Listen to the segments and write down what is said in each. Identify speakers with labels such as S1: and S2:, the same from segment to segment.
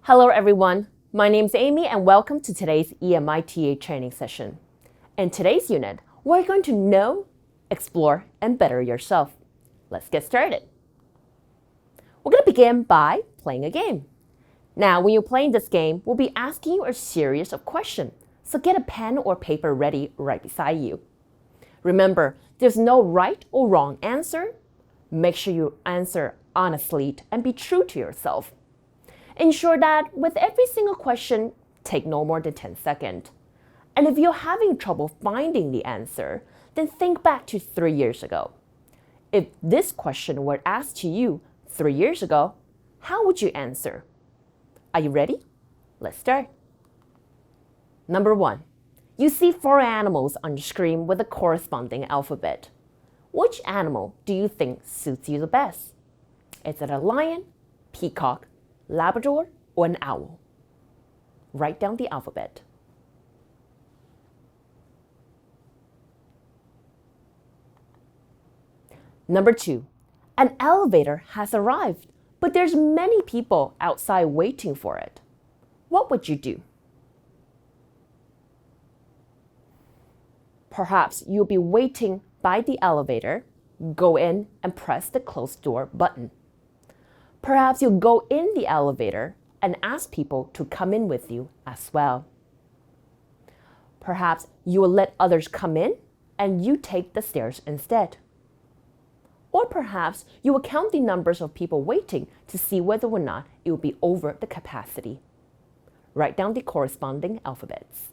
S1: Hello everyone, my name's Amy and welcome to today's EMITA training session. In today's unit, we're going to know, explore, and better yourself. Let's get started. We're going to begin by playing a game. Now, when you're playing this game, we'll be asking you a series of questions, so get a pen or paper ready right beside you. Remember, there's no right or wrong answer. Make sure you answer honestly and be true to yourself. Ensure that with every single question, take no more than 10 seconds. And if you're having trouble finding the answer, then think back to 3 years ago. If this question were asked to you 3 years ago, how would you answer? Are you ready? Let's start. Number 1. You see 4 animals on the screen with a corresponding alphabet. Which animal do you think suits you the best? Is it a lion, peacock, Labrador, or an owl? Write down the alphabet. Number 2. An elevator has arrived, but there's many people outside waiting for it. What would you do? Perhaps you'll be waiting by the elevator, go in and press the close door button. Perhaps you'll go in the elevator and ask people to come in with you as well. Perhaps you will let others come in and you take the stairs instead. Or perhaps you will count the numbers of people waiting to see whether or not it will be over the capacity. Write down the corresponding alphabets.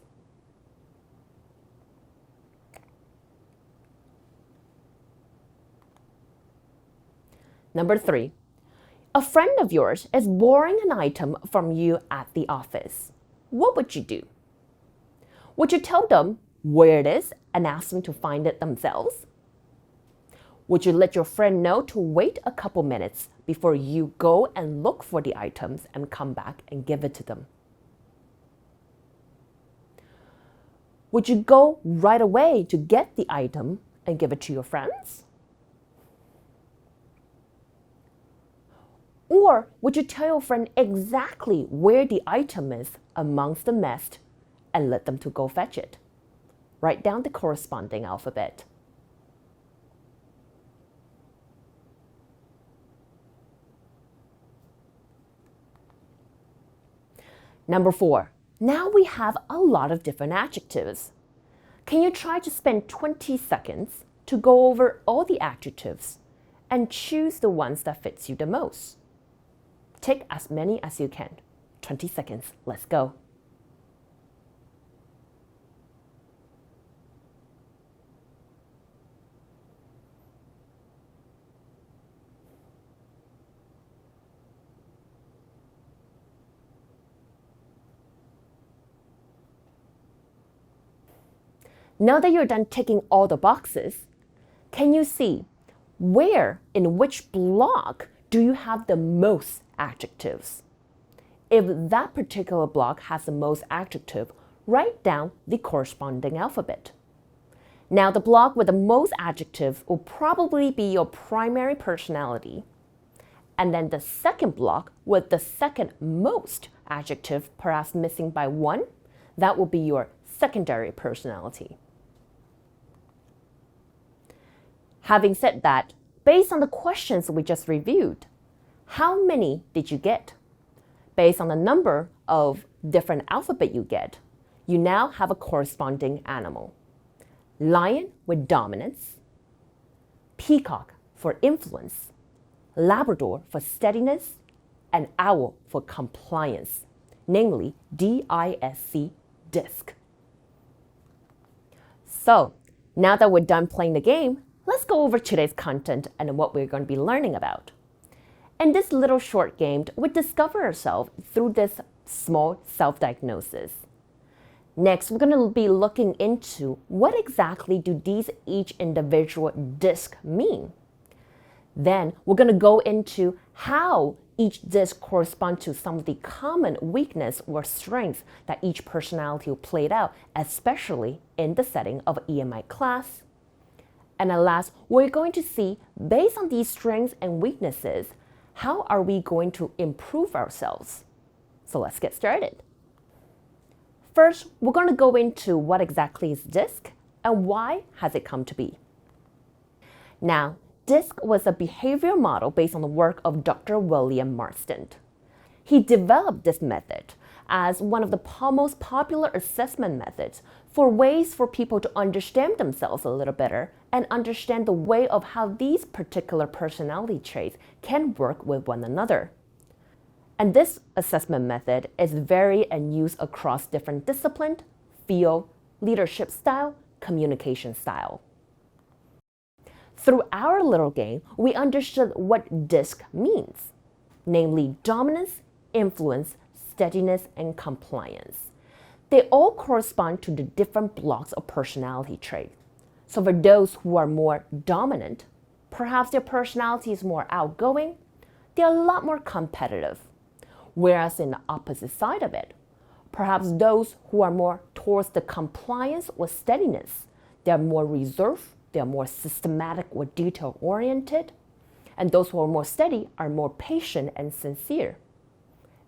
S1: Number 3. A friend of yours is borrowing an item from you at the office. What would you do? Would you tell them where it is and ask them to find it themselves? Would you let your friend know to wait a couple minutes before you go and look for the items and come back and give it to them? Would you go right away to get the item and give it to your friends? Or would you tell your friend exactly where the item is amongst the mess and let them to go fetch it? Write down the corresponding alphabet. Number 4. Now we have a lot of different adjectives. Can you try to spend 20 seconds to go over all the adjectives and choose the ones that fits you the most? Take as many as you can. 20 seconds. Let's go. Now that you're done ticking all the boxes, can you see where in which block do you have the most adjectives? If that particular block has the most adjective, write down the corresponding alphabet. Now the block with the most adjectives will probably be your primary personality. And then the second block with the second most adjective, perhaps missing by 1, that will be your secondary personality. Having said that, based on the questions we just reviewed, how many did you get? Based on the number of different alphabet you get, you now have a corresponding animal. Lion with dominance, peacock for influence, Labrador for steadiness, and owl for compliance, namely DISC, disc. So, now that we're done playing the game, let's go over today's content and what we're going to be learning about. In this little short game, we discover ourselves through this small self-diagnosis. Next, we're going to be looking into what exactly do these each individual disc mean. Then, we're going to go into how each disc corresponds to some of the common weakness or strengths that each personality will play out, especially in the setting of an EMI class. And at last, we're going to see, based on these strengths and weaknesses, how are we going to improve ourselves? So let's get started. First, we're going to go into what exactly is DISC and why has it come to be. Now, DISC was a behavior model based on the work of Dr. William Marston. He developed this method as one of the most popular assessment methods for ways for people to understand themselves a little better and understand the way of how these particular personality traits can work with one another. And this assessment method is varied and used across different disciplines, field, leadership style, communication style. Through our little game, we understood what DISC means, namely dominance, influence, steadiness, and compliance. They all correspond to the different blocks of personality traits. So for those who are more dominant, perhaps their personality is more outgoing, they're a lot more competitive. Whereas in the opposite side of it, perhaps those who are more towards the compliance or steadiness, they're more reserved, they're more systematic or detail-oriented, and those who are more steady are more patient and sincere.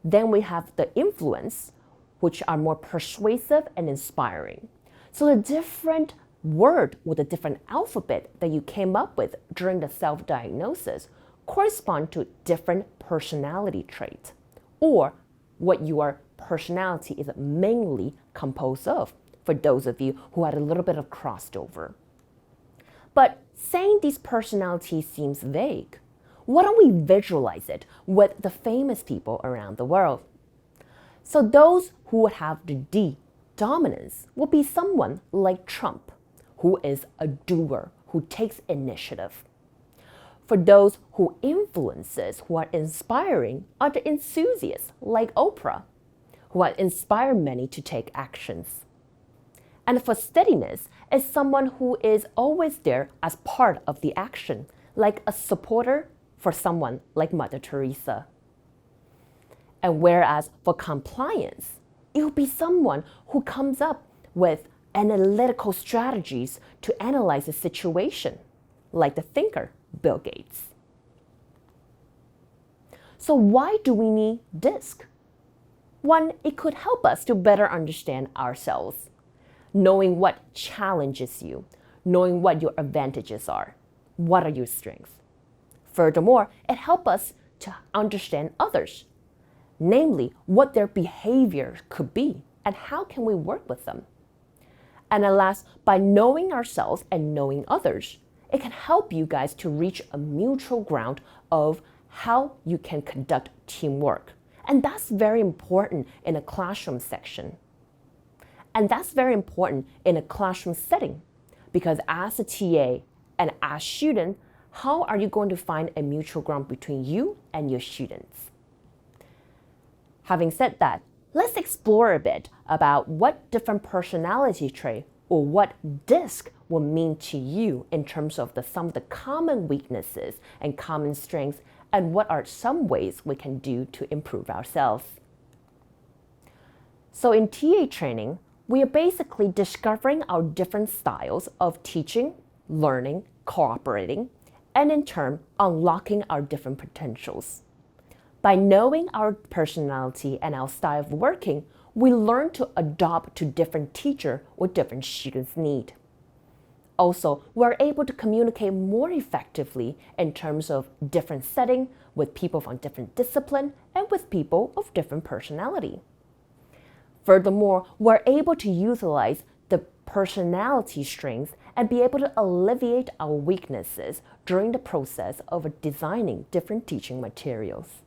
S1: Then we have the influence, which are more persuasive and inspiring. So the different word with the different alphabet that you came up with during the self-diagnosis correspond to different personality traits, or what your personality is mainly composed of, for those of you who had a little bit of crossover. But saying these personalities seems vague. Why don't we visualize it with the famous people around the world? So those who would have the D, dominance, will be someone like Trump, who is a doer, who takes initiative. For those who influences, who are inspiring, are the enthusiasts like Oprah, who have inspired many to take actions. And for steadiness is someone who is always there as part of the action, like a supporter for someone like Mother Teresa. And whereas for compliance, it will be someone who comes up with analytical strategies to analyze a situation, like the thinker, Bill Gates. So why do we need DISC? One, it could help us to better understand ourselves, knowing what challenges you, knowing what your advantages are, what are your strengths. Furthermore, it helps us to understand others, namely what their behavior could be and how can we work with them. And at last, by knowing ourselves and knowing others, it can help you guys to reach a mutual ground of how you can conduct teamwork. And that's very important in a classroom section. And that's very important in a classroom setting, because as a TA and as a student, how are you going to find a mutual ground between you and your students? Having said that, let's explore a bit about what different personality trait or what DISC will mean to you in terms of some of the common weaknesses and common strengths, and what are some ways we can do to improve ourselves. So in TA training, we are basically discovering our different styles of teaching, learning, cooperating, and in turn, unlocking our different potentials. By knowing our personality and our style of working, we learn to adapt to different teacher or different students' need. Also, we're able to communicate more effectively in terms of different setting with people from different discipline and with people of different personality. Furthermore, we're able to utilize the personality strengths and be able to alleviate our weaknesses during the process of designing different teaching materials.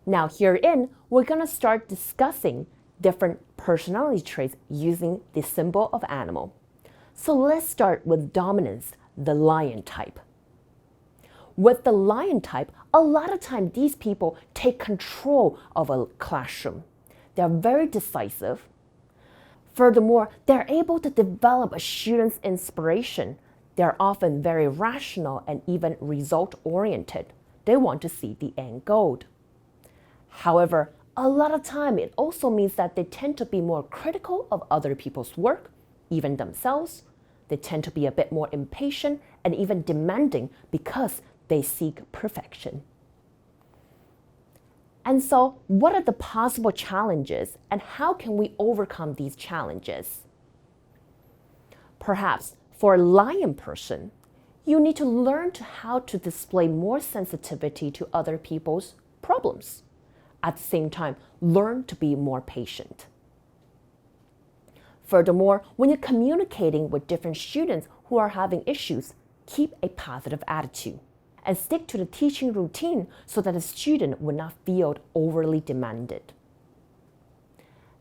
S1: Now herein, we're going to start discussing different personality traits using the symbol of animal. So let's start with dominance, the lion type. With the lion type, a lot of times these people take control of a classroom. They're very decisive. Furthermore, they're able to develop a student's inspiration. They're often very rational and even result-oriented. They want to see the end goal. However, a lot of time it also means that they tend to be more critical of other people's work, even themselves. They tend to be a bit more impatient and even demanding because they seek perfection. And so, what are the possible challenges and how can we overcome these challenges? Perhaps for a lion person, you need to learn how to display more sensitivity to other people's problems. At the same time, learn to be more patient. Furthermore, when you're communicating with different students who are having issues, keep a positive attitude and stick to the teaching routine so that the student would not feel overly demanded.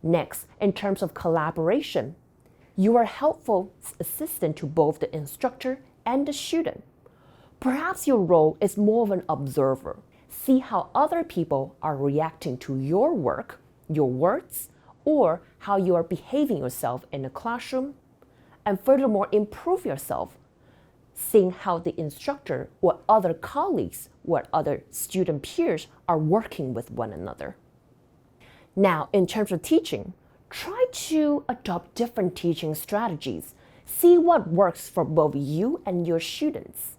S1: Next, in terms of collaboration, you are a helpful assistant to both the instructor and the student. Perhaps your role is more of an observer. See how other people are reacting to your work, your words, or how you are behaving yourself in the classroom, and furthermore improve yourself, seeing how the instructor or other colleagues or other student peers are working with one another. Now, in terms of teaching, try to adopt different teaching strategies. See what works for both you and your students.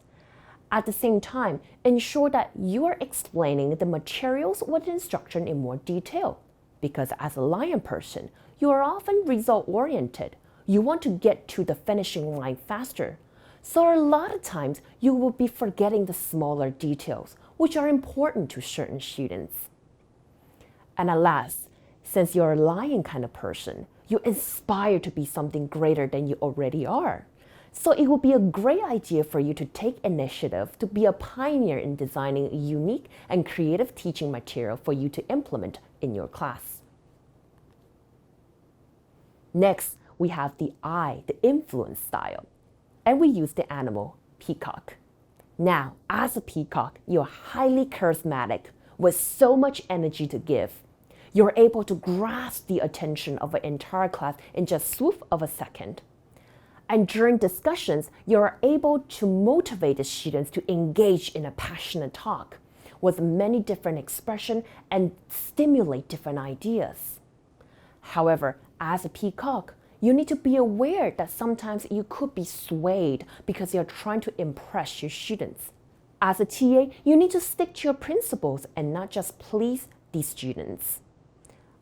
S1: At the same time, ensure that you are explaining the materials or the instruction in more detail. Because as a lion person, you are often result-oriented. You want to get to the finishing line faster. So a lot of times, you will be forgetting the smaller details, which are important to certain students. And alas, since you're a lion kind of person, you inspire to be something greater than you already are. So it will be a great idea for you to take initiative to be a pioneer in designing a unique and creative teaching material for you to implement in your class. Next, we have the I, the influence style. And we use the animal peacock. Now, as a peacock, you're highly charismatic with so much energy to give. You're able to grasp the attention of an entire class in just a swoop of a second. And during discussions, you're able to motivate the students to engage in a passionate talk with many different expressions and stimulate different ideas. However, as a peacock, you need to be aware that sometimes you could be swayed because you're trying to impress your students. As a TA, you need to stick to your principles and not just please the students.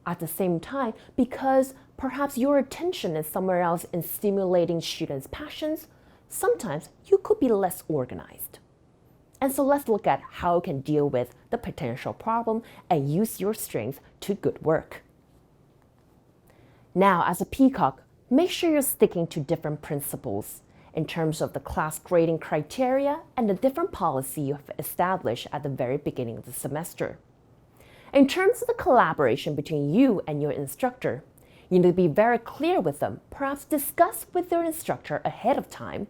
S1: At the same time, because perhaps your attention is somewhere else in stimulating students' passions, sometimes you could be less organized. And so let's look at how you can deal with the potential problem and use your strengths to good work. Now, as a peacock, make sure you're sticking to different principles in terms of the class grading criteria and the different policy you have established at the very beginning of the semester. In terms of the collaboration between you and your instructor, you need to be very clear with them, perhaps discuss with your instructor ahead of time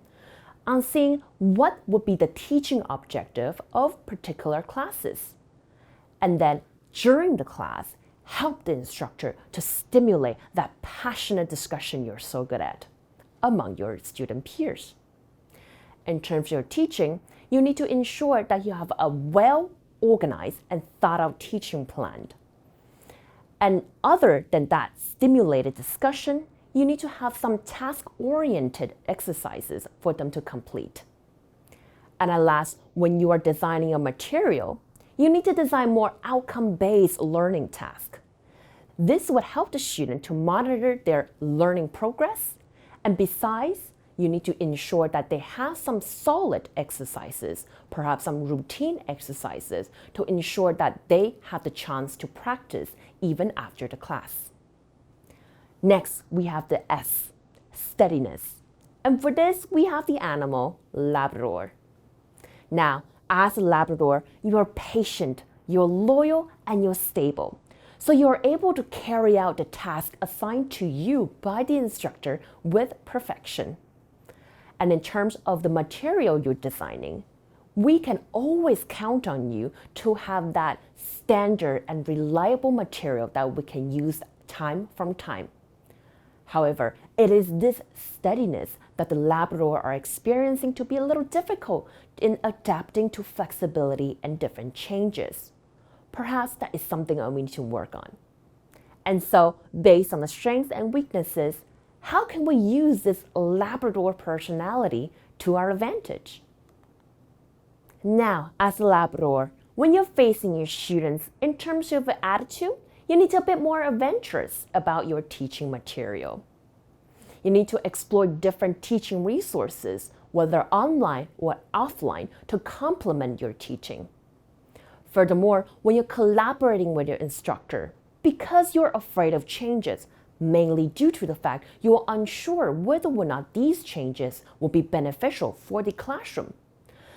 S1: on seeing what would be the teaching objective of particular classes. And then during the class, help the instructor to stimulate that passionate discussion you're so good at among your student peers. In terms of your teaching, you need to ensure that you have a well-organized and thought-out teaching plan. And other than that stimulated discussion, you need to have some task-oriented exercises for them to complete. And at last, when you are designing a material, you need to design more outcome-based learning tasks. This would help the student to monitor their learning progress, and besides, you need to ensure that they have some solid exercises, perhaps some routine exercises, to ensure that they have the chance to practice even after the class. Next, we have the S, steadiness. And for this, we have the animal Labrador. Now, as a Labrador, you are patient, you're loyal, and you're stable. So you're able to carry out the task assigned to you by the instructor with perfection. And in terms of the material you're designing, we can always count on you to have that standard and reliable material that we can use time from time. However, it is this steadiness that the Labrador are experiencing to be a little difficult in adapting to flexibility and different changes. Perhaps that is something that we need to work on. And so, based on the strengths and weaknesses, how can we use this Labrador personality to our advantage? Now, as a Labrador, when you're facing your students in terms of attitude, you need to be a bit more adventurous about your teaching material. You need to explore different teaching resources, whether online or offline, to complement your teaching. Furthermore, when you're collaborating with your instructor, because you're afraid of changes, mainly due to the fact you are unsure whether or not these changes will be beneficial for the classroom.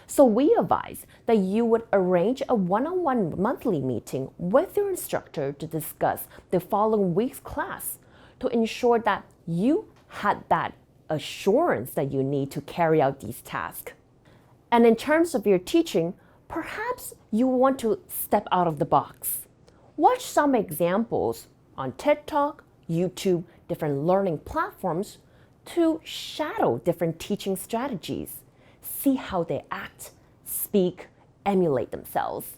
S1: So we advise that you would arrange a one-on-one monthly meeting with your instructor to discuss the following week's class to ensure that you had that assurance that you need to carry out these tasks. And in terms of your teaching, perhaps you want to step out of the box. Watch some examples on TED Talk, YouTube, different learning platforms to shadow different teaching strategies. See how they act, speak, emulate themselves.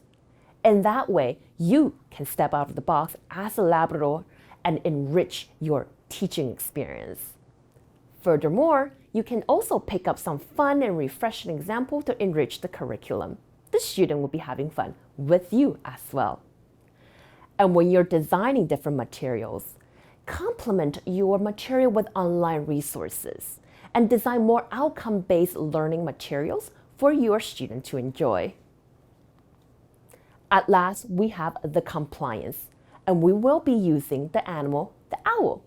S1: And that way, you can step out of the box as a Labrador and enrich your teaching experience. Furthermore, you can also pick up some fun and refreshing examples to enrich the curriculum. The student will be having fun with you as well. And when you're designing different materials, complement your material with online resources and design more outcome-based learning materials for your student to enjoy. At last, we have the compliance, and we will be using the animal, the owl.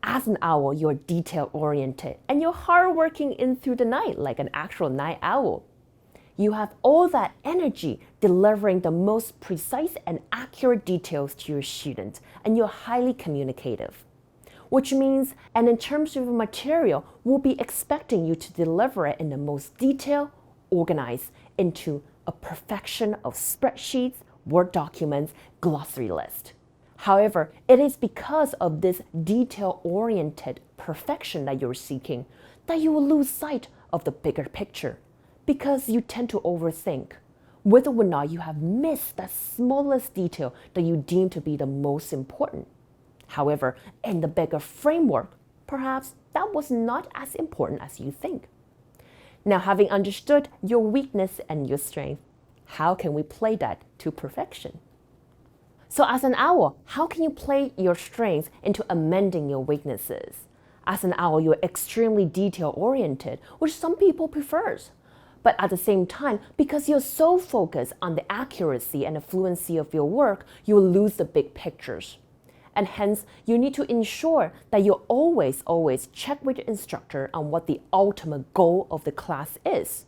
S1: As an owl, you're detail-oriented and you're hardworking in through the night like an actual night owl. You have all that energy delivering the most precise and accurate details to your students, and you're highly communicative. Which means, and in terms of material, we'll be expecting you to deliver it in the most detailed, organized into a perfection of spreadsheets, Word documents, glossary list. However, it is because of this detail-oriented perfection that you're seeking that you will lose sight of the bigger picture, because you tend to overthink whether or not you have missed that smallest detail that you deem to be the most important. However, in the bigger framework, perhaps that was not as important as you think. Now, having understood your weakness and your strength, how can we play that to perfection? So as an owl, how can you play your strengths into amending your weaknesses? As an owl, you're extremely detail-oriented, which some people prefers. But at the same time, because you're so focused on the accuracy and the fluency of your work, you will lose the big pictures. And hence, you need to ensure that you always check with your instructor on what the ultimate goal of the class is,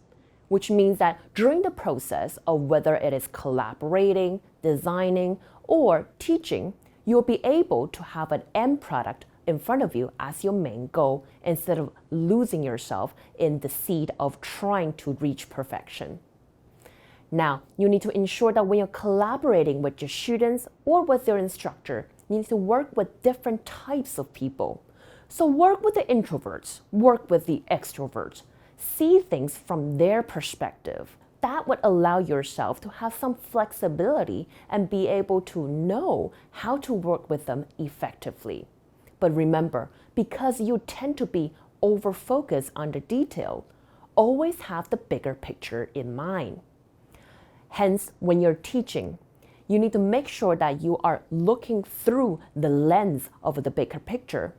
S1: which means that during the process of whether it is collaborating, designing, or teaching, you'll be able to have an end product in front of you as your main goal instead of losing yourself in the seed of trying to reach perfection. Now, you need to ensure that when you're collaborating with your students or with your instructor, you need to work with different types of people. So work with the introverts, work with the extroverts, see things from their perspective. That would allow yourself to have some flexibility and be able to know how to work with them effectively. But remember, because you tend to be over-focused on the detail, always have the bigger picture in mind. Hence, when you're teaching, you need to make sure that you are looking through the lens of the bigger picture.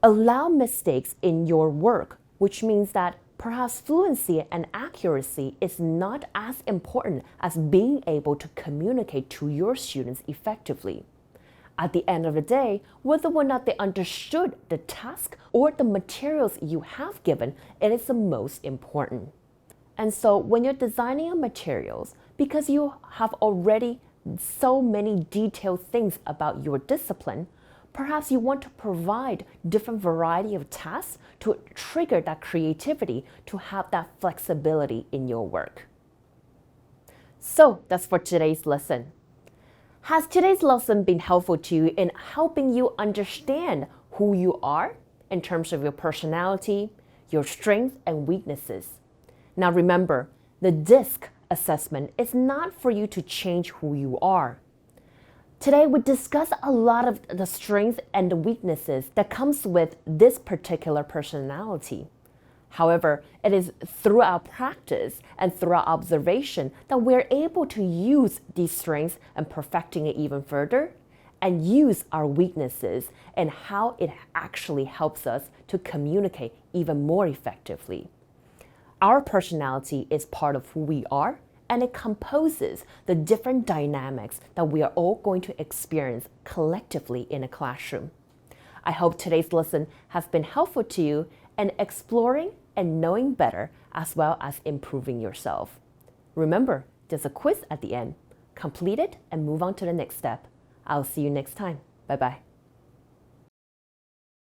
S1: Allow mistakes in your work, which means that perhaps fluency and accuracy is not as important as being able to communicate to your students effectively. At the end of the day, whether or not they understood the task or the materials you have given, it is the most important. And so when you're designing your materials, because you have already so many detailed things about your discipline, perhaps you want to provide different variety of tasks to trigger that creativity, to have that flexibility in your work. So that's for today's lesson. Has today's lesson been helpful to you in helping you understand who you are in terms of your personality, your strengths and weaknesses? Now remember, the DISC assessment is not for you to change who you are. Today we discuss a lot of the strengths and the weaknesses that comes with this particular personality. However, it is through our practice and through our observation that we're able to use these strengths and perfecting it even further, and use our weaknesses and how it actually helps us to communicate even more effectively. Our personality is part of who we are, and it composes the different dynamics that we are all going to experience collectively in a classroom. I hope today's lesson has been helpful to you in exploring and knowing better, as well as improving yourself. Remember, there's a quiz at the end. Complete it and move on to the next step. I'll see you next time. Bye-bye.